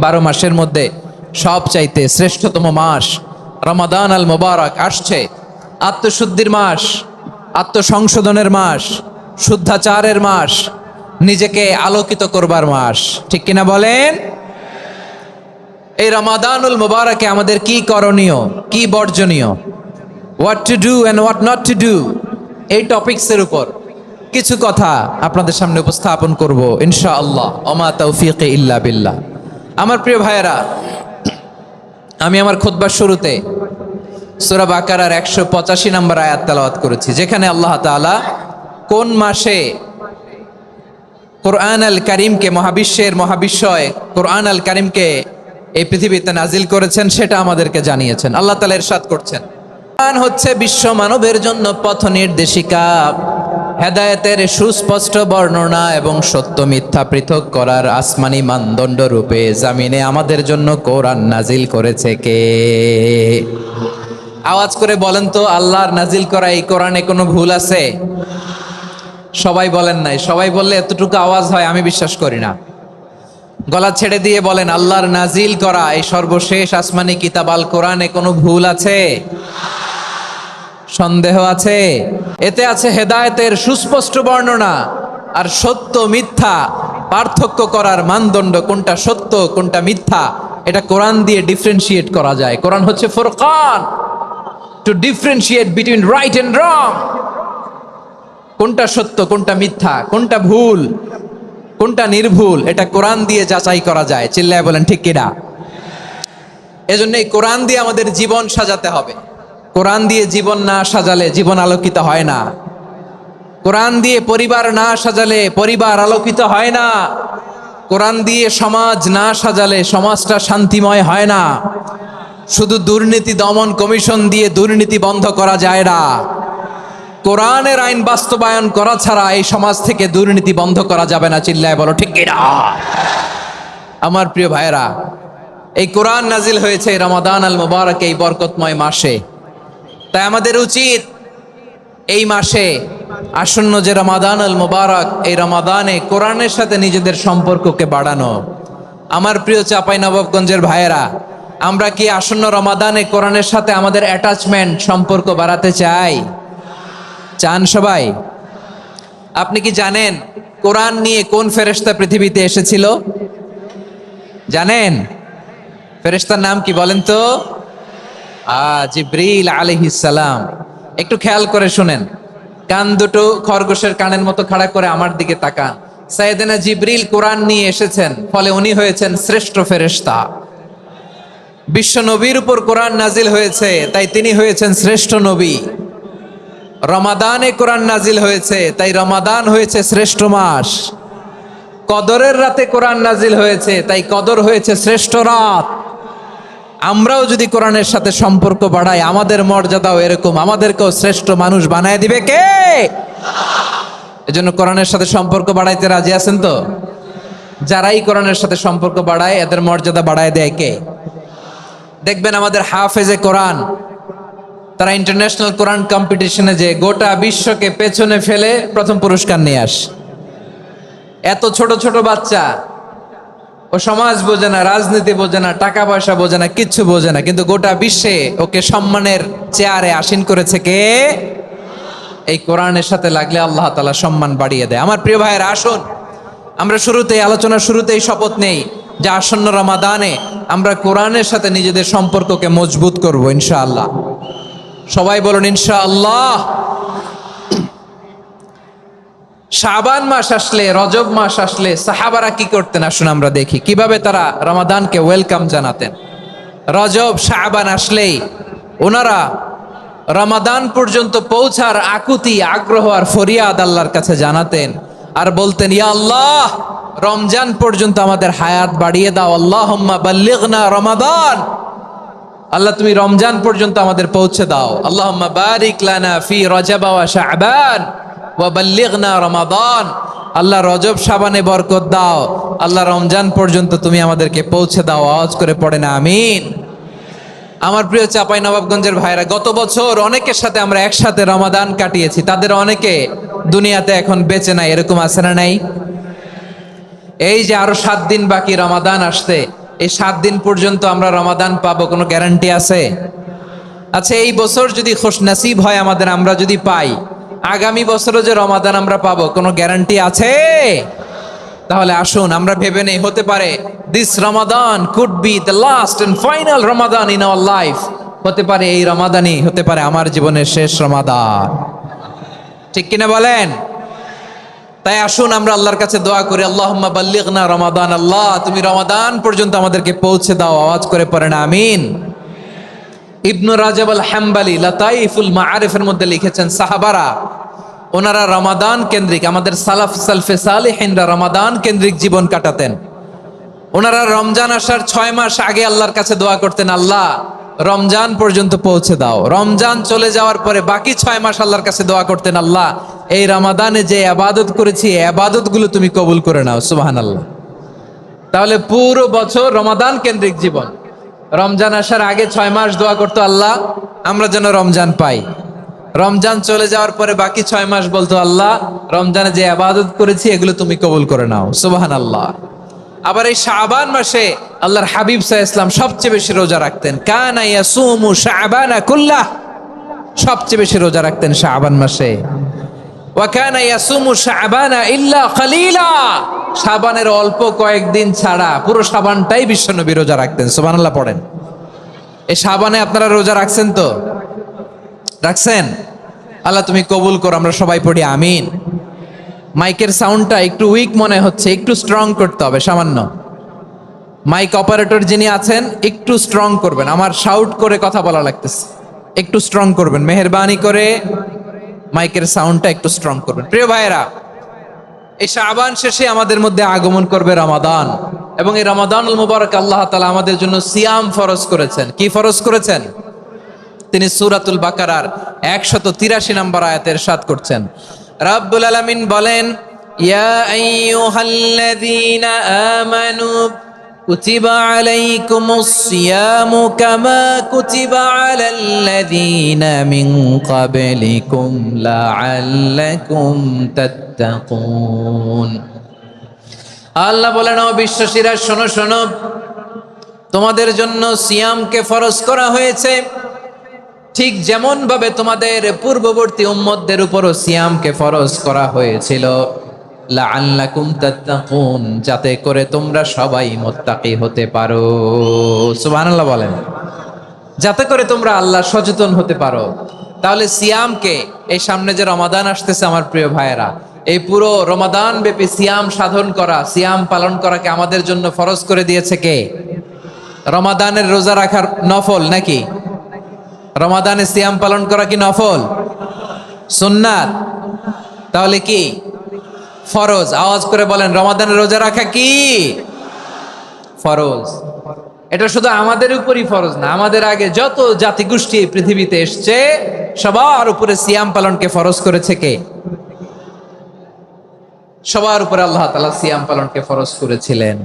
12 মাসের মধ্যে সবচাইতে শ্রেষ্ঠতম মাস রমাদান আল মোবারক আসছে। আত্মশুদ্ধির মাস, আত্মসংশোধনের মাস, শুদ্ধাচারের মাস, নিজেকে আলোকিত করবার মাস, ঠিক কিনা বলেন? এই রমাদানুল মোবারকে আমাদের কি করণীয়, কি বর্জনীয়, what to do and what not to do, এই টপিকসের উপর কিছু কথা আপনাদের সামনে উপস্থাপন করব ইনশাআল্লাহ। ওমা তৌফিকে ইল্লা বিল্লাহ। আমার প্রিয় ভাইয়েরা, আমি আমার খুতবার শুরুতে সূরা বাকারার 185 নম্বর আয়াত তেলাওয়াত করেছি, যেখানে আল্লাহ তাআলা কোন মাসে কোরআন আল কারীমকে, মহাবিশ্বের মহাবিশ্বয় কোরআন আল কারীমকে এই পৃথিবীতে নাজিল করেছেন সেটা আমাদেরকে জানিয়েছেন। আল্লাহ তাআলা ইরশাদ করছেন, কোরআন হচ্ছে বিশ্ব মানবের জন্য পথ নির্দেশিকা, হেদায়েতের সুস্পষ্ট বর্ণনা এবং সত্য মিথ্যা পৃথক করার আসমানি মানদণ্ড রূপে জামিনে আমাদের জন্য কোরআন নাজিল করেছে কে? আওয়াজ করে বলেন তো, আল্লাহর নাজিল করা এই কোরআনে কোনো ভুল আছে? সবাই বলেন নাই। সবাই বললে এতটুকু আওয়াজ হয় আমি বিশ্বাস করি না। গলা ছেড়ে দিয়ে বলেন, আল্লাহর নাজিল করা এই সর্বশেষ আসমানি কিতাব আল কোরআনে কোনো ভুল আছে? সন্দেহ আছে? এতে আছে হেদায়েতের সুস্পষ্ট বর্ণনা আর সত্য মিথ্যা পার্থক্য করার মানদণ্ড, কোনটা সত্য কোনটা মিথ্যা এটা কোরআন দিয়ে ডিফারেন্সিয়েট করা যায়। কোরআন হচ্ছে ফুরকান, to differentiate between right and wrong. কোনটা সত্য কোনটা মিথ্যা, কোনটা ভুল কোনটা নির্ভুল, এটা কোরআন দিয়ে যাচাই করা যায়। চিল্লায় বলেন ঠিক কিনা? এজন্য এই কোরআন দিয়ে আমাদের জীবন সাজাতে হবে। কোরআন দিয়ে জীবন না সাজালে জীবন আলোকিত হয় না। কোরআন দিয়ে পরিবার না সাজালে পরিবার আলোকিত হয় না। কোরআন দিয়ে সমাজ না সাজালে সমাজটা শান্তিময় হয় না। শুধু দুর্নীতি দমন কমিশন দিয়ে দুর্নীতি বন্ধ করা যায় না। কোরআনের আইন বাস্তবায়ন করা ছাড়া এই সমাজ থেকে দুর্নীতি বন্ধ করা যাবে না। চিল্লায় বলো ঠিক কিনা? আমার প্রিয় ভাইয়েরা, এই কোরআন নাজিল হয়েছে রমাদান আল মুবারক, এই বরকতময় মাসে। তাই আমাদের উচিত এই মাসে আসন্ন যে রমাদান আল মুবারক, এই রমাদানে কোরআনের সাথে নিজেদের সম্পর্ককে বাড়ানো। আমার প্রিয় চাঁপাইনবাবগঞ্জের ভাইয়েরা, আমরা কি আসন্ন রমাদানে কোরআনের সাথে আমাদের অ্যাটাচমেন্ট, সম্পর্ক বাড়াতে চাই? চান সবাই? আপনি কি জানেন কোরআন নিয়ে কোন ফেরেশতা পৃথিবীতে এসেছিল? জানেন? ফেরেশতার নাম কি বলেন তো? জিবরিল আলাইহিস সালাম। একটু খেয়াল করে শুনেন, কান দুটো খরগোশের কানের মতো খাড়া করে আমার দিকে তাকান। সাইয়েদনা জিবরিল কোরআন নিয়ে এসেছেন, ফলে উনি হয়েছেন শ্রেষ্ঠ ফেরেশতা। বিশ্ব নবীর উপর কোরআন নাজিল হয়েছে, তাই তিনি হয়েছেন শ্রেষ্ঠ নবী। রমাদানে কোরআন নাজিল হয়েছে, তাই রমাদান হয়েছে শ্রেষ্ঠ মাস। কদরের রাতে কোরআন নাজিল হয়েছে, তাই কদর হয়েছে শ্রেষ্ঠ রাত। আমরাও যদি কোরআনের সাথে সম্পর্ক বাড়াই, আমাদের মর্যাদাও এরকম, আমাদেরকেও শ্রেষ্ঠ মানুষ বানায় দিবে কে? এজন্য কোরআনের সাথে সম্পর্ক বাড়াইতে রাজি আছেন তো? যারাই কোরআনের সাথে সম্পর্ক বাড়ায় এদের মর্যাদা বাড়ায় দেয় কে? দেখবেন আমাদের হাফেজে কোরআন, তারা ইন্টারন্যাশনাল কোরআন কম্পিটিশনে যে গোটা বিশ্বকে পেছনে ফেলে প্রথম পুরস্কার নিয়ে আসে। এত ছোট ছোট বাচ্চা, ও সমাজ বোঝে না, রাজনীতি বোঝে না, টাকা পয়সা বোঝে না, কিচ্ছু বোঝে না, কিন্তু গোটা বিশ্বে ওকে সম্মানের চেয়ারে আসীন করেছে কে? এই কোরআনের সাথে লাগলে আল্লাহ তাআলা সম্মান বাড়িয়ে দেয়। আমার প্রিয় ভাইয়েরা, আসুন আমরা শুরুতেই, আলোচনার শুরুতেই শপথ নেই যে আসন্ন রমাদানে আমরা কোরআনের সাথে নিজেদের সম্পর্ককে মজবুত করব ইনশাআল্লাহ। সবাই বলুন ইনশাআল্লাহ। শাবান মাস আসলে, রজব মাস আসলে সাহাবারা কি করতেন? আসুন আমরা দেখি কিভাবে তারা রমাদানকে ওয়েলকাম জানাতেন। রজব শাবান আসলেই ওনারা রমাদান পর্যন্ত পৌঁছার আকুতি, আগ্রহ আর ফরিয়াদ আল্লাহর কাছে জানাতেন আর বলতেন, ইয়া আল্লাহ, রমজান পর্যন্ত আমাদের হায়াত বাড়িয়ে দাও। আল্লাহুম্মা বাল্লিগনা রমাদান, আল্লাহ তুমি রমজান পর্যন্ত আমাদের পৌঁছে দাও। আল্লাহুম্মা বারিক লানা ফি রজব ওয়া শাবান ওয়া বাল্লিগনা রমাদান, আল্লাহ রজব শাবানে বরকত দাও, আল্লাহ রমজান পর্যন্ত তুমি আমাদেরকে পৌঁছে দাও। আওয়াজ করে পড়েন আমিন। আমার প্রিয় চাঁপাইনবাবগঞ্জের ভাইরা, গত বছর অনেকের সাথে আমরা একসাথে রমাদান কাটিয়েছি, তাদের অনেকে দুনিয়াতে এখন বেঁচে নাই, এরকম আছে না নাই? এই যে আরো 7 দিন বাকি রমাদান আসতে, এই 7 দিন পর্যন্ত আমরা রমাদান পাবো, কোনো গ্যারান্টি আছে? আচ্ছা, এই বছর যদি খুশনসিব হয় আমাদের, আমরা যদি পাই, আগামী বছরও যে রমাদান আমরা পাবো, কোনো গ্যারান্টি আছে? তাহলে আসুন আমরা ভেবে নেই, হতে পারে this Ramadan could be the last and final Ramadan in our life. হতে পারে এই রমাদানই হতে পারে আমার জীবনের শেষ রমাদান। ঠিক কিনা বলেন? তাই আসুন আমরা আল্লাহর কাছে দোয়া করি, আল্লাহুম্মা বাল্লিগনা রমাদান। আল্লাহ, তুমি রমাদান পর্যন্ত আমাদেরকে পৌঁছে দাও। আওয়াজ করে পড়েন আমিন। ইবনু রাজাব আল হাম্বালি লাতাইফুল মাআরিফের মধ্যে লিখেছেন, সাহাবারা ওনারা রমাদান কেন্দ্রিক, আমাদের সালাফ সালফে সালেহিনরা রমাদান কেন্দ্রিক জীবন কাটাতেন। ওনারা রমজান আসার 6 মাস আগে আল্লাহর কাছে দোয়া করতেন, আল্লাহ রমজান পর্যন্ত পৌঁছে দাও। রমজান চলে যাওয়ার পরে বাকি 6 মাস আল্লাহর কাছে দোয়া করতেন, আল্লাহ এই রমাদানে যে ইবাদত করেছি এই ইবাদতগুলো তুমি কবুল করে নাও। সুবহানাল্লাহ। তাহলে পুরো বছর রমাদান কেন্দ্রিক জীবন। রমজান আসার আগে 6 মাস দোয়া করতো, আল্লাহ আমরা যেন রমজান পাই। রমজান চলে যাওয়ার পরে বাকি 6 মাস বলতো, আল্লাহ রমজানে যে ইবাদত করেছি এগুলো তুমি কবুল করে নাও। সুবহানাল্লাহ। আবার এই শাবান মাসে আল্লাহর হাবিব সাল্লাল্লাহু আলাইহি ওয়াসাল্লাম সবচেয়ে বেশি রোজা রাখতেন। কানা ইয়াসুমু শাবানা কুল্লাহ, সবচেয়ে বেশি রোজা রাখতেন শাবান মাসে। ওয়া কানা ইয়াসুমু শাবানা ইল্লা কালিলা, শাবানের অল্প কয়েকদিন ছাড়া পুরো শাবানটাই বিশ্বনবী রোজা রাখতেন। সুবহানাল্লাহ পড়েন। এই শাবানে আপনারা রোজা রাখছেন তো? রাখছেন? আল্লাহ তুমি কবুল করো, আমরা সবাই পড়ি আমিন। মাইকের সাউন্ডটা একটু উইক মনে হচ্ছে, একটু স্ট্রং করতে হবে সামান্য। মাইক অপারেটর যিনি আছেন একটু স্ট্রং করবেন, আমার শাউট করে কথা বলা লাগতেছে, একটু স্ট্রং করবেন মেহেরবানি করে। মাইকের সাউন্ডটা একটু স্ট্রং করবেন। প্রিয় ভাইয়েরা, এই শাবান শেষে আমাদের মধ্যে আগমন করবে রমাদান, এবং এই রমাদানুল মুবারক আল্লাহ তাআলা আমাদের জন্য সিয়াম ফরজ করেছেন। কি ফরজ করেছেন? তিনি সূরাতুল বাকারার 183 নম্বর আয়াতে ইরশাদ করছেন, রাব্বুল আলামিন বলেন, ইয়া আইয়ুহাল্লাযীনা আমানু কুতিবা আলাইকুমুস সিয়ামু কামা কুতিবা আলাল্লাযীনা মিন ক্বাবলিকুম লাআল্লাকুম তাত্তাকুন। আল্লাহ বলেন, ও বিশ্বাসীরা শোনো শোনো, তোমাদের জন্য সিয়ামকে ফরজ করা হয়েছে, ঠিক যেমন ভাবে তোমাদের পূর্ববর্তী উম্মতদের উপরও সিয়ামকে ফরজ করা হয়েছিল, লাআল্লাকুম তাত্তাকুন, যাতে করে তোমরা সবাই মুত্তাকি হতে পারো। সুবহানাল্লাহ বলেন। যাতে করে তোমরা আল্লাহ সচেতন হতে পারো। তাহলে সিয়ামকে, এই সামনে যে রমাদান আসতেছে আমার প্রিয় ভাইয়েরা, এই পুরো রমাদান ব্যাপী সিয়াম সাধন করা, সিয়াম পালন করাকে আমাদের জন্য ফরজ করে দিয়েছে কে? রমাদানের রোজা রাখার নফল নাকি? রমাদানে সিয়াম পালন করা কি নফল? সুন্নাত? তাহলে কি ফরজ? আওয়াজ করে বলেন, রমাদানের রোজা রাখা কি ফরজ? এটা শুধু আমাদের উপরই ফরজ না, আমাদের আগে যত জাতিগোষ্ঠী পৃথিবীতে এসছে সবার উপরে সিয়াম পালনকে ফরজ করেছে কে? সবার উপরে আল্লাহ তাআলা সিয়াম পালনকে ফরজ করেছিলেন।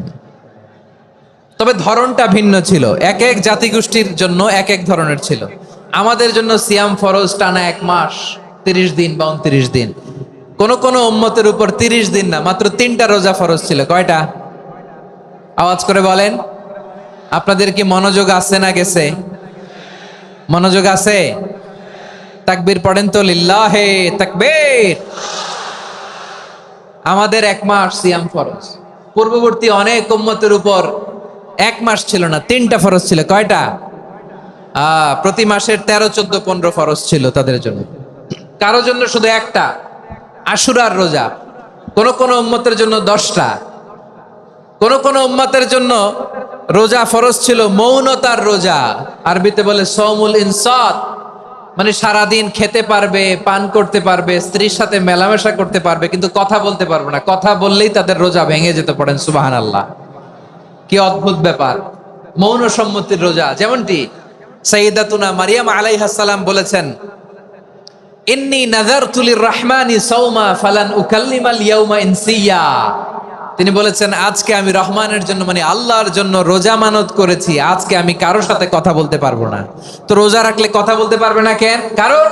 তবে ধরনটা ভিন্ন ছিল, এক এক জাতিগোষ্ঠীর জন্য এক এক ধরনের ছিল। আমাদের জন্য সিয়াম ফরজ টানা 1 মাস 30 দিন বা 29 দিন। কোন কোন উম্মতের উপর 30 দিন না, মাত্র 3টা রোজা ফরজ ছিল। কয়টা? আওয়াজ করে বলেন। আপনাদের কি মনোযোগ আছে না গেছে? মনোযোগ আছে? তাকবীর পড়েন তো, লিল্লাহে তাকবীর। আমাদের 1 মাস সিয়াম ফরজ। পূর্ববর্তী অনেক উম্মতের উপর 1 মাস ছিল না, 3টা ফরজ ছিল। কয়টা? প্রতি মাসের 13, 14, 15 ফরজ ছিল তাদের জন্য। কারো জন্য শুধু একটা, আশুরার রোজা। কোন কোন উম্মতের জন্য 10টা। কোন কোন উম্মতের জন্য রোজা ফরজ ছিল মৌনতার রোজা, আরবিতে বলে সওমুল ইনসাত, মানে সারাদিন খেতে পারবে, পান করতে পারবে, স্ত্রীর সাথে মেলামেশা করতে পারবে, কিন্তু কথা বলতে পারবে না। কথা বললেই তাদের রোজা ভেঙে যেতে। পড়েন সুবহানাল্লাহ। কি অদ্ভুত ব্যাপার! মৌন সম্মতির রোজা। যেমনটি সাইয়্যিদাতুনা মারিয়াম আলাইহাস সালাম বলেছেন, ইন্নী নাযারতু লির-রাহমানি সাওমা ফালান উকাল্লিমাল ইয়াওমা ইনসিয়া। তিনি বলেছেন, আজকে আমি রহমানের জন্য, মানে আল্লাহর জন্য রোজা মানত করেছি, আজকে আমি কারোর সাথে কথা বলতে পারবো না। তো রোজা রাখলে কথা বলতে পারবে না কেন? কারণ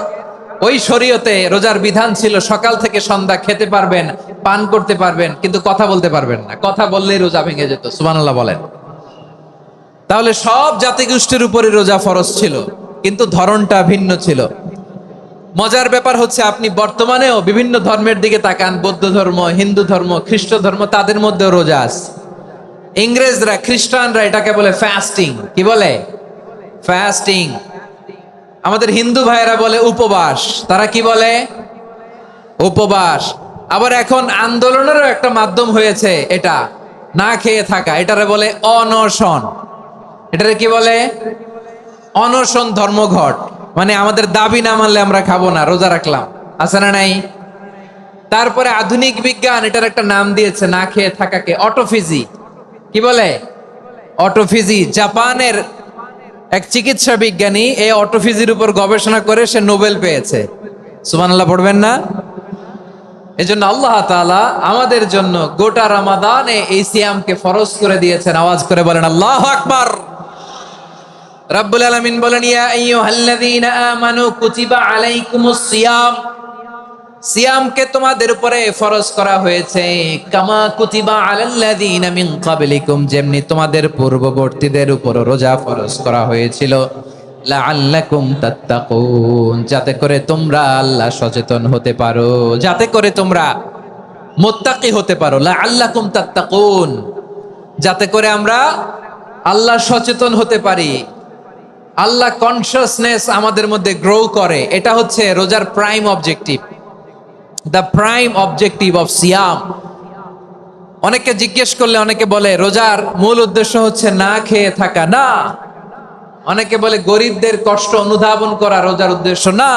ওই শরীয়তে রোজার বিধান ছিল সকাল থেকে সন্ধ্যা খেতে পারবেন, পান করতে পারবেন, কিন্তু কথা বলতে পারবেন না। কথা বললেই রোজা ভেঙে যেত। সুবহানাল্লাহ বলেন। তাহলে সব জাতিগোষ্ঠীর উপরে রোজা ফরজ ছিল, কিন্তু ধরনটা ভিন্ন ছিল। মজার ব্যাপার হচ্ছে আপনি বর্তমানেও বিভিন্ন ধর্মের দিকে তাকান, বৌদ্ধ ধর্ম, হিন্দু ধর্ম, খ্রিস্ট ধর্ম, তাদের মধ্যেও রোজা আছে। ইংরেজরা, খ্রিস্টানরা এটাকে বলে ফাস্টিং। কি বলে? ফাস্টিং। আমাদের হিন্দু ভাইয়েরা বলে উপবাস। তারা কি বলে? উপবাস। আবার এখন আন্দোলনেরও একটা মাধ্যম হয়েছে এটা, না খেয়ে থাকা, এটারে বলে অনশন। এটারে কি বলে? অনশন ধর্মঘট। মানে আমাদের দাবি না মানলে আমরা খাবো না, রোজা রাখলাম। আছে না নাই? তারপরে আধুনিক বিজ্ঞান এটার একটা নাম দিয়েছে না খেয়ে থাকাকে, অটোফিজি। কি বলে? অটোফিজি। জাপানের এক চিকিৎসা বিজ্ঞানী এই অটোফিজির উপর গবেষণা করে সে নোবেল পেয়েছে। সুবহানাল্লাহ পড়বেন না? এজন্য আল্লাহ তাআলা আমাদের জন্য গোটা রমাদানে এই সিয়ামকে ফরজ করে দিয়েছেন। আওয়াজ করে বলেন আল্লাহু আকবার। রাব্বুল আলামিন বলেন, ইয়া আইয়ুহাল্লাযীনা আমানু কুতিবা আলাইকুমুস সিয়াম। সিয়ামকে তোমাদের উপরে ফরজ করা হয়েছে, কামা কুতিবা আলাল্লাযীনা মিন ক্বাবলিকুম, যেমনি তোমাদের পূর্ববর্তীদের উপর রোজা ফরজ করা হয়েছিল, লাআল্লাকুম তাত্তাকুন, যাতে করে তোমরা আল্লাহ সচেতন হতে পারো, যাতে করে তোমরা মুত্তাকি হতে পারো। লাআল্লাকুম তাত্তাকুন, যাতে করে আমরা আল্লাহ সচেতন হতে পারি, আল্লাহ কনসিয়াসনেস আমাদের মধ্যে গ্রো করে। এটা হচ্ছে রোজার prime objective, the prime objective of সিয়াম। অনেকে জিজ্ঞেস করলে অনেকে বলে রোজার মূল উদ্দেশ্য হচ্ছে না খেয়ে থাকা। না। অনেকে বলে গরিবদের কষ্ট অনুধাবন করা রোজার উদ্দেশ্য। না।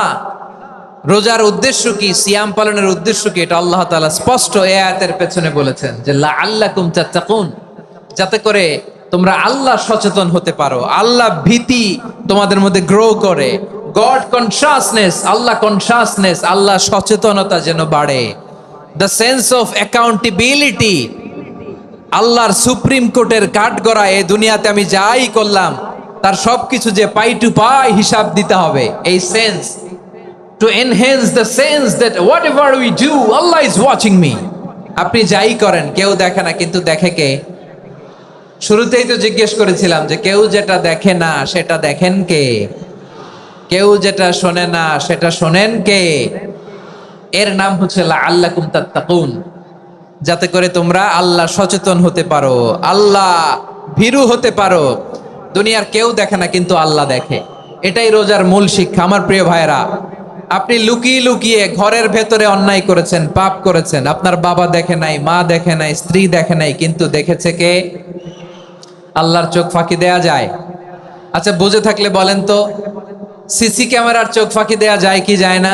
রোজার উদ্দেশ্য কি, সিয়াম পালনের উদ্দেশ্য কি, এটা আল্লাহ তাআলা স্পষ্ট এই আয়াতের পেছনে বলেছেন যে লাআল্লাকুম তাত্তাকুন, যাতে করে তোমরা আল্লাহ সচেতন হতে পারো, আল্লাহ ভীতি তোমাদের মধ্যে গ্রো করে, গড কনসিয়াসনেস, আল্লাহ কনসিয়াসনেস, আল্লাহ সচেতনতা যেন বাড়ে, দ্য সেন্স অফ অ্যাকাউন্টেবিলিটি। আল্লাহর সুপ্রিম কোর্টের কাঠগড়া এই দুনিয়াতে আমি যাই করলাম তার সবকিছু যে পাই টু পাই হিসাব দিতে হবে, এই sense, to enhance the sense that what ever we do Allah is watching me. আপনি যাই করেন কেউ দেখে না, কিন্তু দেখে কে? শুরুতেই তো জিজ্ঞেস করেছিলাম যে কেউ যেটা দেখে না সেটা দেখেন কে? কেউ যেটা শোনে না সেটা শোনেন কে? এর নাম হচ্ছে লাআল্লাকুম তাত্তাকুন, যাতে করে তোমরা আল্লাহ সচেতন হতে পারো, আল্লাহ ভীরু হতে পারো। দুনিয়ার কেউ দেখে না, কিন্তু আল্লাহ দেখে। এটাই রোজার মূল শিক্ষা। আমার প্রিয় ভাইরা, আপনি লুকিয়ে লুকিয়ে ঘরের ভেতরে অন্যায় করেছেন, পাপ করেছেন, আপনার বাবা দেখে নাই, মা দেখে নাই, স্ত্রী দেখে নাই, কিন্তু দেখেছে কে? আল্লাহর চোখ ফাঁকি দেয়া যায়? আচ্ছা বুঝে থাকলে বলেন তো, সিসি ক্যামেরার চোখ ফাঁকি দেয়া যায় কি যায় না?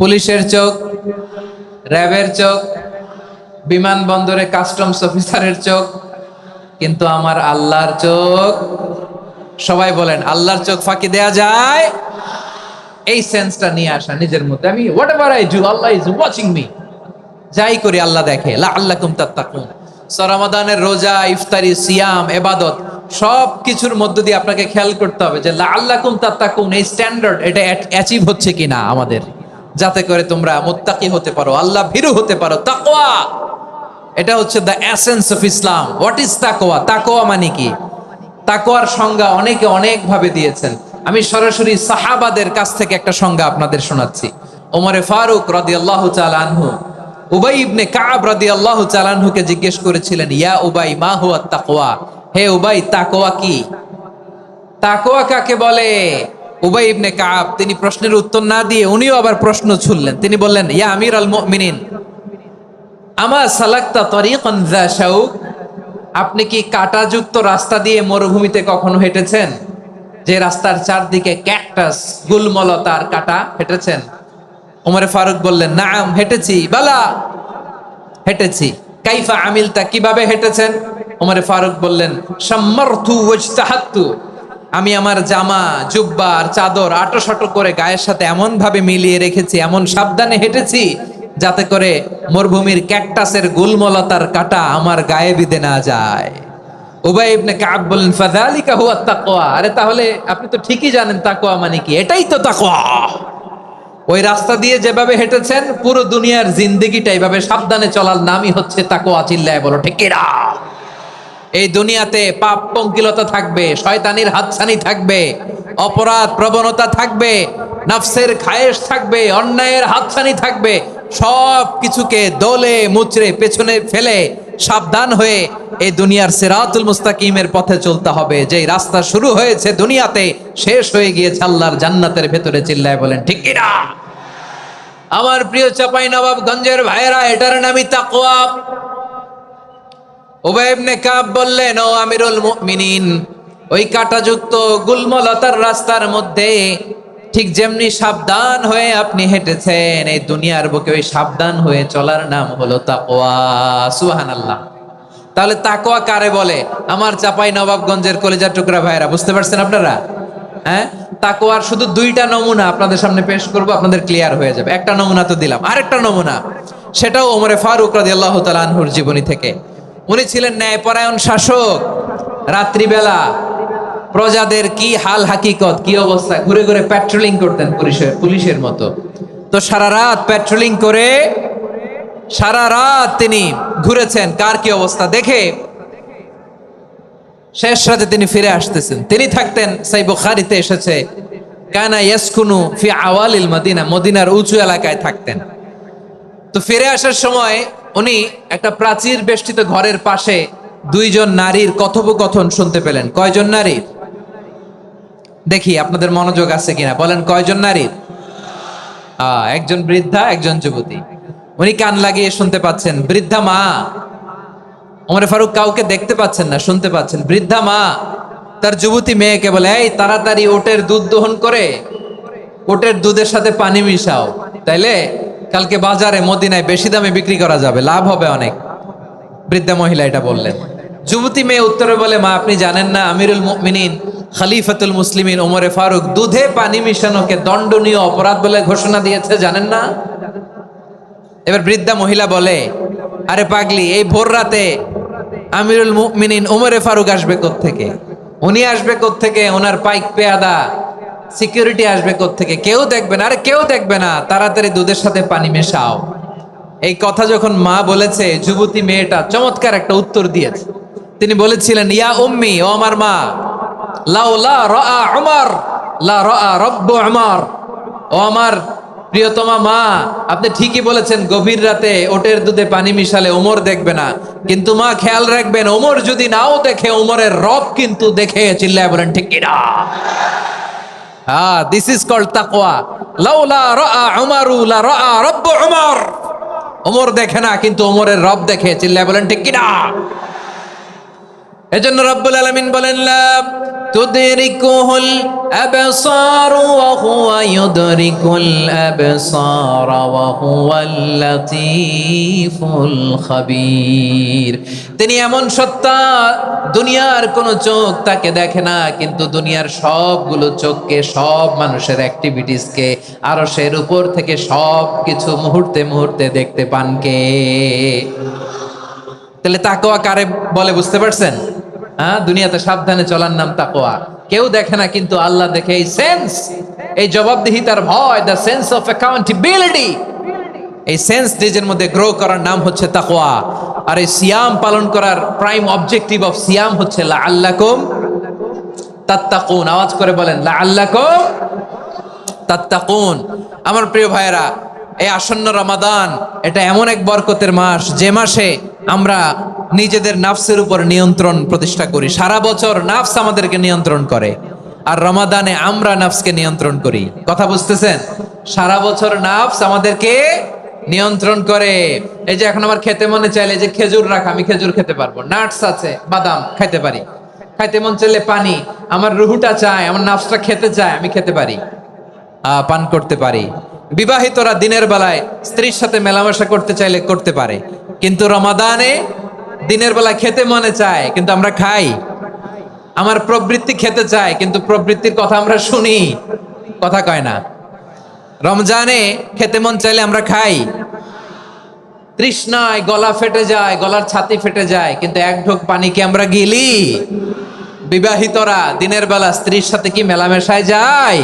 পুলিশের চোখ, র্যাবের চোখ, বিমানবন্দরে কাস্টমস অফিসারের চোখ, কিন্তু আমার আল্লাহর চোখ? সবাই বলেন আল্লাহর চোখ ফাঁকি দেয়া যায়? এই সেন্সটা নিয়ে আসা নিজের মধ্যে, আমি what ever I do Allah is watching me, যাই করি আল্লাহ দেখে। লাআল্লাকুম তাত্তাকুন। রমাদানের রোজা, ইফতারি, সিয়াম, ইবাদত সব কিছুর মধ্য দিয়ে আপনাকে খেয়াল করতে হবে যে লাআল্লাকুম তাত্তাকুন এই স্ট্যান্ডার্ড এটা অ্যাচিভ হচ্ছে কিনা আমাদের, যাতে করে তোমরা মুত্তাকি হতে পারো, আল্লাহ ভীরু হতে পারো। তাকওয়া, এটা হচ্ছে the essence of Islam. What is তাকওয়া? তাকওয়া মানে কি? তাকওয়ার সংজ্ঞা অনেকে অনেক ভাবে দিয়েছেন। আমি সরাসরি সাহাবাদের কাছ থেকে একটা সংজ্ঞা আপনাদের শোনাচ্ছি। ওমরে ফারুক রাদিয়াল্লাহু তাআলা আনহু উবাই ইবনে কাব রাদিয়াল্লাহু তাআলা আনহুকে জিজ্ঞেস করেছিলেন, ইয়া উবাই মা হুয়া তাকওয়া, হে উবাই তাকওয়া কি? তাকওয়া কাকে বলে? উবাই ইবনে কাব তিনি প্রশ্নের উত্তর না দিয়ে উনিও আবার প্রশ্ন ছুড়লেন। তিনি বললেন, ইয়া আমিরাল মুমিনিন আমা সালাকতা তরিকান যা শাউক, আপনি কি কাঁটাযুক্ত রাস্তা দিয়ে মরুভূমিতে কখনো হেঁটেছেন? যে রাস্তার চারদিকে ক্যাকটাস, গুলমলতার কাঁটা, হেঁটেছেন? ওমরে ফারুক বললেন, নাম হেঁটেছি, বালা হেঁটেছি। কাইফা আমিলতা, কিভাবে হেঁটেছেন? ওমরে ফারুক বললেন, শাম্মারতু ওয়াজতাহাতু, আমি আমার জামা, জুব্বা আর চাদর আটোসাটো করে গায়ের সাথে এমন ভাবে মিলিয়ে রেখেছি, এমন সাবধানে হেঁটেছি যাতে করে মরুভূমির ক্যাকটাসের গুলমলতার কাঁটা আমার গায়ে বিঁধে না যায়। উবাই ইবনে কাব বললেন, ফাযালিকা হুয়া তাকওয়া, আরে তাহলে আপনি তো ঠিকই জানেন তাকওয়া মানে কি, এটাই তো তাকওয়া। ওই রাস্তা দিয়ে যেভাবে হেঁটেছেন পুরো দুনিয়ার জিন্দেগিটা এইভাবে সাবধানে চলার নামই হচ্ছে তাকওয়া। চিল্লায় বলো ঠিক কিনা? এই দুনিয়াতে পাপ পঙ্কিলতা থাকবে, শয়তানির হাতছানি থাকবে, অপরাধ প্রবণতা থাকবে, নফসের খায়েশ থাকবে, অন্যায়ের হাতছানি থাকবে। সব কিছুকে দোলে মুচড়ে পেছনে ফেলে সাবধান হয়ে এই দুনিয়ার সিরাতুল মুস্তাকিমের পথে চলতে হবে। যেই রাস্তা শুরু হয়েছে দুনিয়াতে, শেষ হয়ে গিয়েছে আল্লাহর জান্নাতের ভেতরে। চিল্লায় বলেন ঠিক কি না? আমার প্রিয় চাপাই নবাবগঞ্জের ভাইয়েরা, এটার নামই তাকওয়া। উবাই ইবনে কাব বললেন, ও আমিরুল মুমিনিন, ওই কাঁটাযুক্ত গুলমলতার রাস্তার মধ্যে ঠিক যেমনি সাবধান হয়ে আপনি হেঁটেছেন, এই দুনিয়ার বুকে ওই সাবধান হয়ে চলার নাম হলো তাকওয়া। সুবহানাল্লাহ। তাহলে তাকওয়া কারে বলে? আমার চাপাই নবাবগঞ্জের কলিজার টুকরা ভাইয়েরা, বুঝতে পারছেন আপনারা? হ্যাঁ, তাকওয়ার শুধু দুইটা নমুনা আপনাদের সামনে পেশ করব, আপনাদের ক্লিয়ার হয়ে যাবে। একটা নমুনা তো দিলাম, আরেকটা নমুনা, সেটাও ওমরে ফারুক রাদিয়াল্লাহু তাআলা আনহুর জীবনী থেকে। উনি ছিলেন ন্যায়পরায়ণ শাসক। রাত্রিবেলা প্রজাদের কি হাল হাকিকত, কি অবস্থা, ঘুরে ঘুরে প্যাট্রোলিং করতেন পুলিশের মতো। তো সারা রাত প্যাট্রোলিং করে সারা রাত তিনি ঘুরেছেন কার কি অবস্থা দেখে। শেষ রাতে তিনি ফিরে আসতেছেন। তিনি থাকতেন, সাই বুখারীতে এসেছে, কানা ইয়াসকুনু ফি আওয়ালিল মদিনা, মদিনার উঁচু এলাকায় থাকতেন। তো ফিরে আসার সময় উনি একটা প্রাচীর বেষ্টিত ঘরের পাশে দুইজন নারীর কথোপকথন শুনতে পেলেন। কয়জন নারীর? দেখি আপনাদের মনোযোগ আছে কিনা, বলেন কয়জন নারীর? একজন বৃদ্ধা, একজন যুবতী। উনি কান লাগিয়ে শুনতে পাচ্ছেন। বৃদ্ধা মা, ওমরে ফারুক কাউকে দেখতে পাচ্ছেন না, শুনতে পাচ্ছেন। বৃদ্ধা মা তার যুবতী মেয়েকে বলে, এই তাড়াতাড়ি ওটের দুধ দহন করে ওটের দুধের সাথে পানি মিশাও, তাইলে কালকে বাজারে মদিনায় বেশি দামে বিক্রি করা যাবে, লাভ হবে অনেক। বৃদ্ধা মহিলা এটা বললেন। যুবতী মেয়ে উত্তরে বলে, মা আপনি জানেন না আমিরুল মুমিনিন খলিফাতুল মুসলিমিন ওমরে ফারুক দুধে পানি মিশানোকে দণ্ডনীয় অপরাধ বলে ঘোষণা দিয়েছে, জানেন না? এবার বৃদ্ধা মহিলা বলে, আরে পাগলি, এই ভোর রাতে আমিরুল মুমিনিন ওমরে ফারুক আসবে কোত্থেকে? উনি আসবে কোত্থেকে? ওনার পাইক পেয়াদা সিকিউরিটি আসবে কোত্থেকে? কেউ দেখবে না। আরে কেউ দেখবে না, তাড়াতাড়ি দুধের সাথে পানি মেশাও। এই কথা যখন মা বলেছে, যুবতী মেয়েটা চমৎকার একটা উত্তর দিয়েছে। তিনি বলেছিলেন, ইয়া উম্মি, ও আমার মা, লাউলা রাআ উমর লা রাআ রব্বু উমর। ও আমার প্রিয়তমা মা, আপনি ঠিকই বলেছেন, গভীর রাতে ওটের দুধে পানি মিশালে ওমর দেখবে না, কিন্তু মা খেয়াল রাখবেন, ওমর যদি নাও দেখে, ওমরের রব কিন্তু দেখে। চিল্লায় বলেন ঠিক কি না? দিস ইজ কল্ড তাকওয়া। লাউলা রাআ উমরু লা রাআ রব্বু উমর। ওমর দেখে না, কিন্তু ওমরের রব দেখে। চিল্লায় বলেন ঠিক কি না? এজন্য রব্বুল আলামিন বলেন, লা তুদরিকুহুল আবসার ওয়া হুয়া ইউদরিকুল আবসার ওয়া হুয়াল লাতীফুল খাবীর। তিনি এমন সত্তা, দুনিয়ার কোন চোখ তাকে দেখে না, কিন্তু দুনিয়ার সবগুলো চোখকে, সব মানুষের অ্যাক্টিভিটিসকে আরশের উপর থেকে সব কিছু মুহূর্তে মুহূর্তে দেখতে পান কে? তাহলে তাকওয়া কারে বলে বুঝতে পারছেন? দুনিয়াতে সাবধানে চলার নাম তাকওয়া। কেউ দেখে না, কিন্তু আল্লাহ দেখে। এই সেন্স, এই জবাবদিহিতার ভয়, দ্য সেন্স অফ অ্যাকাউন্টেবিলিটি, এই সেন্স নিজের মধ্যে গ্রো করার নাম হচ্ছে তাকওয়া। আর এই সিয়াম পালন করার প্রাইম অবজেক্টিভ অফ সিয়াম হচ্ছে লাআল্লাকুম তাত্তাকুন। আওয়াজ করে বলেন, লাআল্লাকুম তাত্তাকুন। আমার প্রিয় ভাইয়েরা, এই আসন্ন রমাদান, এটা এমন এক বরকতের মাস, যে মাসে আমরা নিজেদের নাফসের উপর নিয়ন্ত্রণ প্রতিষ্ঠা করি। সারা বছর নাফস আমাদেরকে নিয়ন্ত্রণ করে, আর রমাদানে আমরা নাফসকে নিয়ন্ত্রণ করি। কথা বুঝতেছেন? সারা বছর নাফস আমাদেরকে নিয়ন্ত্রণ করে। এই যে এখন আমার খেতে মনে চাইলে, যে খেজুর রাখা, আমি খেজুর খেতে পারবো, নাটস আছে, বাদাম খাইতে পারি। খাইতে মন চাইলে পানি, আমার রুহুটা চায়, আমার নাফসটা খেতে চায়, আমি খেতে পারি, পান করতে পারি। বিবাহিতরা দিনের বেলায় স্ত্রীর সাথে মেলামেশা করতে চাইলে করতে পারে, কিন্তু রমাদানে দিনের বেলায় খেতে মনে চায়, কিন্তু আমরা খাই। আমার প্রবৃত্তি খেতে চায়, কিন্তু প্রবৃত্তির কথা আমরা শুনি, কথা কয় না। রমজানে খেতে মন চাইলে আমরা খাই, তৃষ্ণায় গলা ফেটে যায়, গলার ছাতি ফেটে যায়, কিন্তু এক ঢোক পানি কি আমরা গিলি? বিবাহিতরা দিনের বেলা স্ত্রীর সাথে কি মেলামেশায় যায়?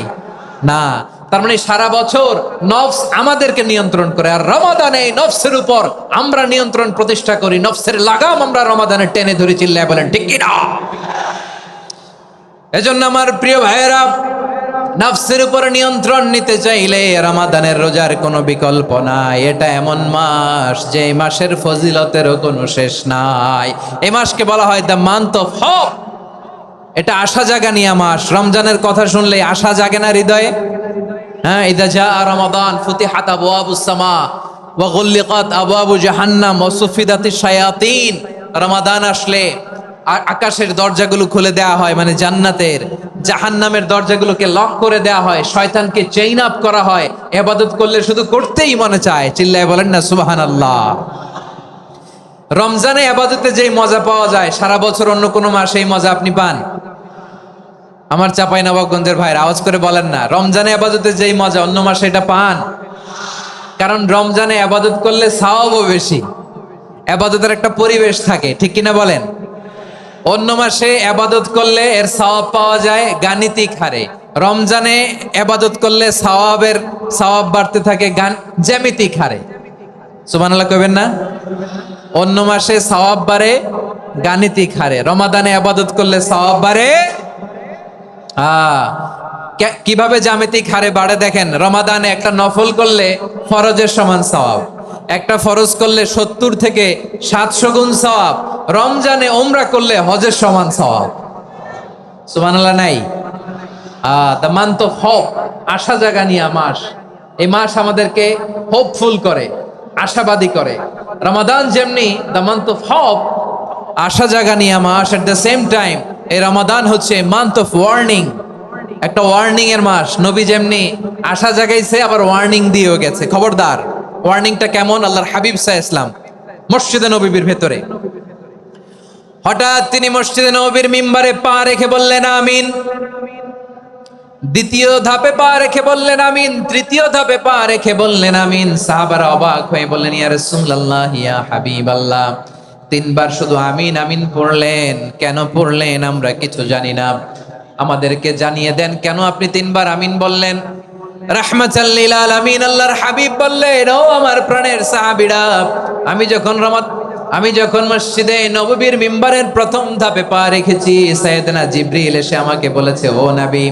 না। তার মানে সারা বছর নফস আমাদেরকে নিয়ন্ত্রণ করে, আর রমাদানে এই নফসের উপর আমরা নিয়ন্ত্রণ প্রতিষ্ঠা করি। নফসের লাগাম আমরা রমাদানে টেনে ধরে, চিল্লায় বলেন ঠিক কি না? এজন্য আমার প্রিয় ভাইয়েরা, নফসের উপর নিয়ন্ত্রণ নিতে চাইলে রমাদানের রোজার কোনো বিকল্প নাই। এটা এমন মাস যে এই মাসের ফজিলতেরও কোনো শেষ নাই। এই মাসকে বলা হয় দ্য মান্থ অফ হোপ। এটা আশা জাগানিয়া মাস। রমজানের কথা শুনলে আশা জাগে না হৃদয়ে? হ্যাঁ, ইদা জাআ রমাদান ফুতিহাত আবওয়াবুস সামা ওয়া গুল্লিকাত আবওয়াবু জাহান্নাম ওয়া সুফিদাতিশ শায়াতিন। রমাদান আসলে আকাশের দরজাগুলো খুলে দেওয়া হয়, মানে জান্নাতের। জাহান্নামের দরজাগুলোকে লক করে দেওয়া হয়, শয়তানকে চেইন আপ করা হয়। ইবাদত করলে শুধু করতেই মনে চায়, চিল্লায় বলেন না সুবহানাল্লাহ। রমজানে ইবাদতে যেই মজা পাওয়া যায়, সারা বছর অন্য কোনো মাসে এই মজা আপনি পান? আমার চাঁপাইনবাবগঞ্জের ভাইরা আওয়াজ করে বলেন না, রমজানে ইবাদতে যেই মজা অন্য মাসে এটা পান? কারণ রমজানে ইবাদত করলে সওয়াবও বেশি, ইবাদতের একটা পরিবেশ থাকে, ঠিক কিনা বলেন? অন্য মাসে ইবাদত করলে এর সওয়াব পাওয়া যায় গাণিতিক হারে, রমজানে ইবাদত করলে সওয়াব বাড়তে থাকে জ্যামিতিক হারে। সুবহানাল্লাহ কইবেন না? অন্য মাসে সওয়াব বাড়ে গাণিতিক হারে, রমাদানে ইবাদত করলে সওয়াব বাড়ে কিভাবে জ্যামিতিক হারে বাড়ে দেখেন। রমাদানে একটা নফল করলে ফরজের সমান সওয়াব, একটা ফরজ করলে 70 থেকে 700 গুণ সওয়াব। রমজানে ওমরা করলে হজের সমান সওয়াব। সুবহানাল্লাহ নাই? দ্য মান্থ অফ হোপ, আশা জাগানিয়া মাস। এই মাস আমাদেরকে হোপফুল করে, আশাবাদী করে। রমাদান যেমনি দ্য মান্থ অফ হোপ, আশা জাগানিয়া মাস, এট দ্য সেম টাইম এই রমাদান হচ্ছে মান্থ অফ ওয়ার্নিং, একটা ওয়ার্নিং এর মাস। নবী যেমনি আশা জাগাইছে, আবার ওয়ার্নিং দিয়েও গেছে, খবরদার। ওয়ার্নিংটা কেমন? আল্লাহর হাবিব সাল্লাল্লাহু আলাইহি ওয়াসাল্লাম মসজিদে নববীর ভেতরে, হঠাৎ তিনি মসজিদে নববীর মিম্বারে পা রেখে বললেন আমিন। দ্বিতীয় ধাপে পা রেখে বললেন আমিন, তৃতীয় ধাপে পা রেখে বললেন আমিন। সাহাবারা অবাক হয়ে বললেন ইয়া রাসূলুল্লাহ, ইয়া হাবিবাল্লাহ, 3 বার শুধু আমিন আমিন পড়লেন, কেন পড়লেন আমরা কিছু জানি না, আমাদেরকে জানিয়ে দেন কেন আপনি 3 বার আমিন বললেন। রাহমাতাল লিল আলামিন আল্লাহর হাবিব বললেন, ও আমার প্রাণের সাহাবীরা, আমি যখন মসজিদে নববীর মিম্বারের প্রথম ধাপে পা রেখেছি, সাইয়েদনা জিবরিল এসে আমাকে বলেছে, ও নবী,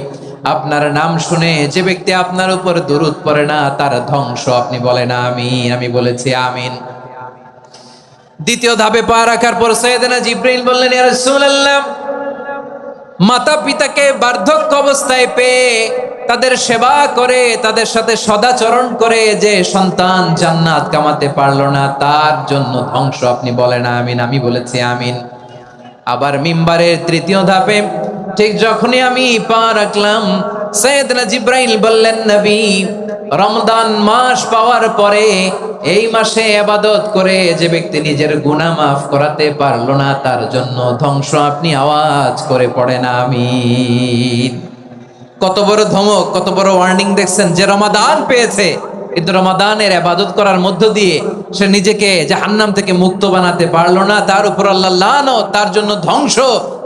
আপনার নাম শুনে যে ব্যক্তি আপনার উপর দুরূদ পড়ে না তার ধ্বংস। আপনি বলেন আমিন। আমি বলেছি আমিন। দ্বিতীয় ধাপে পা রাখার পর সাইয়েদনা জিবরিল বললেন, ইয়া রাসূলুল্লাহ, মাতা পিতাকে বার্ধক্য অবস্থায় পেয়ে তাদের সেবা করে, তাদের সাথে সদাচরণ করে যে সন্তান জান্নাত কামাতে পারলো না, তার জন্য ধ্বংস। আপনি বলেন আমিন। আমি বলেছি আমিন। আবার মিম্বারের তৃতীয় ধাপে ঠিক যখনই আমি পা রাখলাম, সাইয়েদনা জিবরাইল বললেন, নবী, রমজান মাস পাওয়ার পরে এই মাসে ইবাদত করে যে ব্যক্তি নিজের গুনাহ মাফ করাতে পারলো না, তার জন্য ধ্বংস। আপনি আওয়াজ করে পড়েন আমিন। কত বড় ধমক, কত বড় ওয়ার্নিং দেখছেন। যে রমাদান পেয়েছে, কিন্তু রমাদানের ইবাদত করার মধ্য দিয়ে সে নিজেকে জাহান্নাম থেকে মুক্ত বানাতে পারলো না, তার উপর আল্লাহ লানত, তার জন্য ধ্বংস।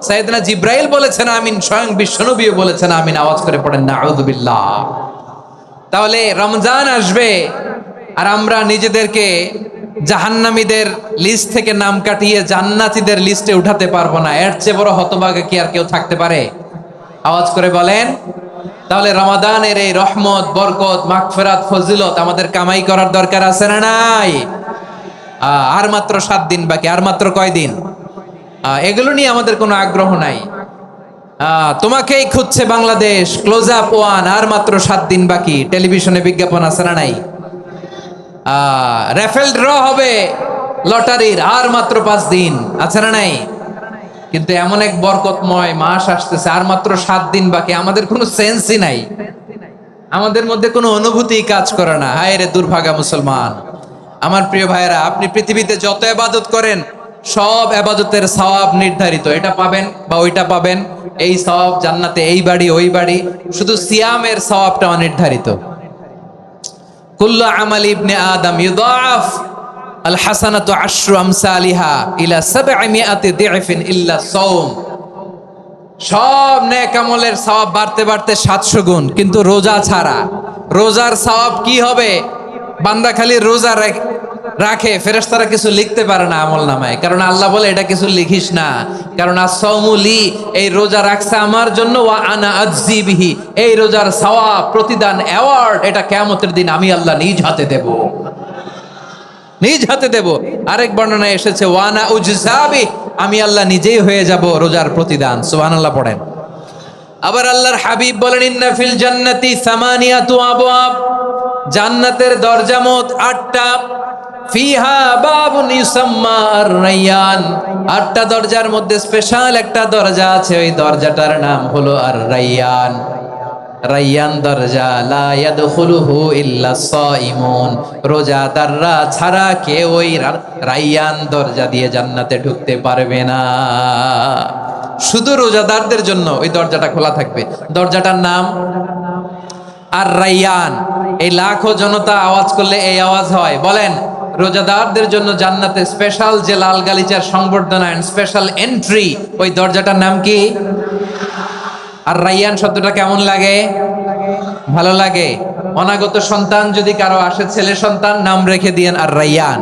সাইয়েদনা জিবরাইল বলেছেন আমিন, স্বয়ং বিশ্বনবীও বলেছেন আমিন। আওয়াজ করে পড়েন নাউযু বিল্লাহ। তাহলে রমজান আসবে আর আমরা নিজেদেরকে জাহান্নামীদের লিস্ট থেকে নাম কাটিয়ে জান্নাতীদের লিস্টে উঠাতে পারবো না। এর চেয়ে বড় হতভাগা কি আর কেউ থাকতে পারে? আওয়াজ করে বলেন। তাহলে রমাদানের এই রহমত, বরকত, মাগফিরাত, ফজিলত আমাদের কামাই করার দরকার আছে না নাই? আর মাত্র 7 দিন বাকি। আর মাত্র কয়দিন? এগুলো নিয়ে আমাদের কোনো আগ্রহ নাই। তোমাকেই খুঁজছে বাংলাদেশ, ক্লোজ আপ 1, আর মাত্র 7 দিন বাকি। টেলিভিশনে বিজ্ঞাপন আছে না নাই? রেফেল ড্র হবে লটারির, আর মাত্র 5 দিন, আছে না নাই? কিন্তু এমন এক বরকতময় মাস আসতেছে, আর মাত্র 7 দিন বাকি। আমাদের কোনো সেন্সই নাই, আমাদের মধ্যে কোনো অনুভূতি কাজ করে না। হায় রে দুর্ভাগা মুসলমান। আমার প্রিয় ভাইয়েরা, আপনি পৃথিবীতে যত ইবাদত করেন, সব ইবাদতের সওয়াব নির্ধারিত। এটা পাবেন বা ওইটা পাবেন, এই সওয়াব জান্নাতে, এই বাড়ি ওই বাড়ি। শুধু সিয়ামের সওয়াবটা অনির্ধারিত। কুল্লু আমালি ইবনে আদম ইউদাআফ আল হাসানাতু আশরু আমসালিহা ইলা 700 দি'ফিন ইল্লা সাওম। সব নেক আমলের সওয়াব বাড়তে বাড়তে 700 গুণ, কিন্তু রোজা ছাড়া। রোজার সওয়াব কি হবে? বান্দা খালি রোজা রাখে, ফেরেশতারা কিছু লিখতে পারে না আমল নামায়, কারণ আল্লাহ বলে এটা কিছু লিখিস না, কারণ as-সাওমুলি, এই রোজা রাখছে আমার জন্য, ওয়া আনা আজজি বিহি, এই রোজার সওয়াব, প্রতিদান, অ্যাওয়ার্ড এটা কিয়ামতের দিন আমি আল্লাহ নিজ হাতে দেব, নিজ হাতে দেব। আরেক বর্ণনায় এসেছে ওয়া আনা উজজাবি, আমি আল্লাহ নিজেই হয়ে যাব রোজার প্রতিদান। সুবহানাল্লাহ পড়েন। আবার আল্লাহর হাবিব বলেন ইন্না ফিল জান্নাতি সামানিয়াতু আবওয়াব, জান্নাতের দরজা মোট 8টা, ফিহা বাবুন ইউসাম্মা আর-রায়্যান, 8টা দরজার মধ্যে স্পেশাল একটা দরজা আছে, ওই দরজাটার নাম হলো আর-রায়্যান। রায়্যান দরজা, লা ইয়াদখুলুহু ইল্লা সাইমুন, রোজাদাররা ছাড়া কেউ ওই রায়্যান দরজা দিয়ে জান্নাতে ঢুকতে পারবে না। শুধু রোজাদারদের জন্য ওই দরজাটা খোলা থাকবে। দরজাটার নাম আর রায়্যান। এই লাখো জনতা আওয়াজ করলে এই আওয়াজ হয়, বলেন রোজাদারদের জন্য জান্নাতে স্পেশাল যে লাল গালিচার সংবর্ধনা এন্ড স্পেশাল এন্ট্রি, ওই দরজাটার নাম কি? আর রায়্যান শব্দটা কেমন লাগে? ভালো লাগে। অনাগত সন্তান যদি কারো আসে, ছেলে সন্তান, নাম রেখে দিয়েন আর রায়্যান।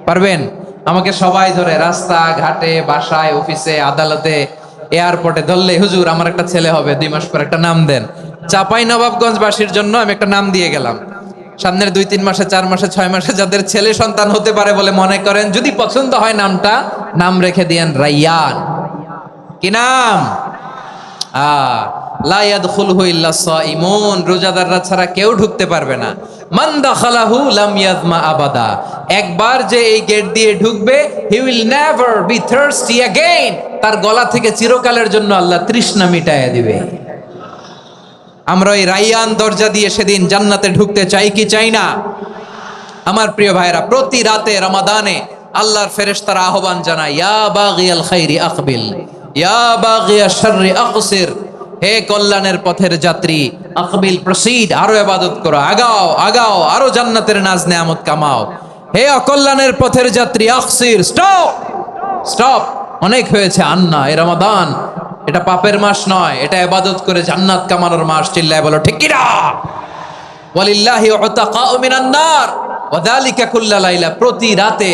পারবেন? আমাকে সবাই ধরে রাস্তা ঘাটে, বাসায়, অফিসে, আদালতে, এয়ারপোর্টে ধরলে, হুজুর আমার একটা ছেলে হবে 2 মাস পর, একটা নাম দেন। চাপাই নবাবগঞ্জবাসীর জন্য আমি একটা নাম দিয়ে গেলাম। সামনের 2-3 মাসে, 4 মাসে, 6 মাসে যাদের ছেলে সন্তান হতে পারে বলে মনে করেন, যদি পছন্দ হয় নামটা, নাম রেখে দিয়েন রায়্যান। কি নাম? লা ইয়াদখুলহু ইল্লা সাইমুন, রোজাদাররা ছাড়া কেউ ঢুকতে পারবে না। মান দাখালাহু লাম ইয়াযমা আবাদা, একবার যে এই গেট দিয়ে ঢুকবে, he will never be thirsty again, তার গলা থেকে চিরকালের জন্য আল্লাহ তৃষ্ণা মিটাইয়া দিবে। আমরা ওই রায়্যান দরজা দিয়ে সেদিন জান্নাতে ঢুকতে চাই কি চাই না? আমার প্রিয় ভাইরা, প্রতি রাতে রমাদানে আল্লাহর ফেরেশতারা আহ্বান জানায়, ইয়া বাগিয়াল খাইরি আকবিল, ইয়া বাগিয়াশ শাররি আকসির, হে কল্যাণের পথের যাত্রী, আকবিল প্রসিড, আরো ইবাদত করো, আগাও আগাও, আরো জান্নাতের নাজ নেয়ামত কামাও। হে অকল্যাণের পথের যাত্রী, আকসির, স্টপ স্টপ, অনেক হয়েছে। আন্না, এ রমাদান এটা পাপের মাস নয়, এটা ইবাদত করে জান্নাত কামানোর মাস। চিল্লায় বলো ঠিক কি না? ওয়ালিল্লাহি উতাকাউ মিনান নার ওয়া যালিকা কুল্লা লাইলা, প্রতি রাতে,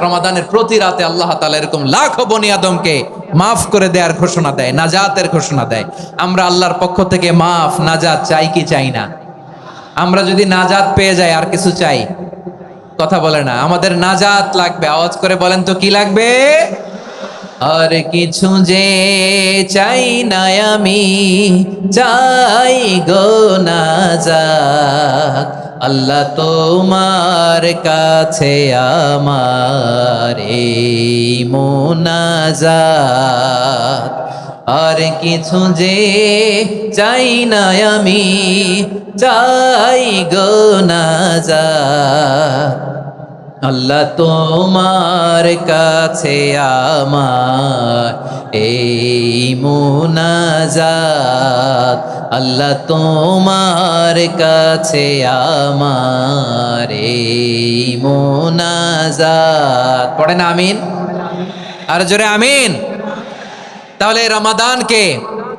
রমাদানের প্রতি রাতে আল্লাহ তাআলা এরকম লাখো বনি আদমকে মাফ করে দেওয়ার ঘোষণা দেয়, নাজাতের ঘোষণা দেয়। আমরা আল্লাহর পক্ষ থেকে মাফ, নাজাত চাই কি চাই না? আমরা যদি নাজাত পেয়ে যাই আর কিছু চাই? কথা বলে না। আমাদের নাজাত লাগবে, আওয়াজ করে বলেন তো কি লাগবে? আর কিছু যে চাই না আমি, চাই গো নাজাত, আল্লাহ তোমার কাছে আমার এই মুনাজাত। আর কিছু যে চাই না আমি, চাই গো নাজাত, আল্লাহ তোমার কাছে আমার এই মুনাজাত, আল্লাহ তোমার কাছে আমার এই মুনাজাত। পড়েন আমিন, আর জোরে আমিন। তাহলে রমাদানকে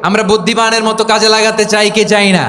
আমরা বুদ্ধিমানের মতো কাজে লাগাতে চাই কি চাই না?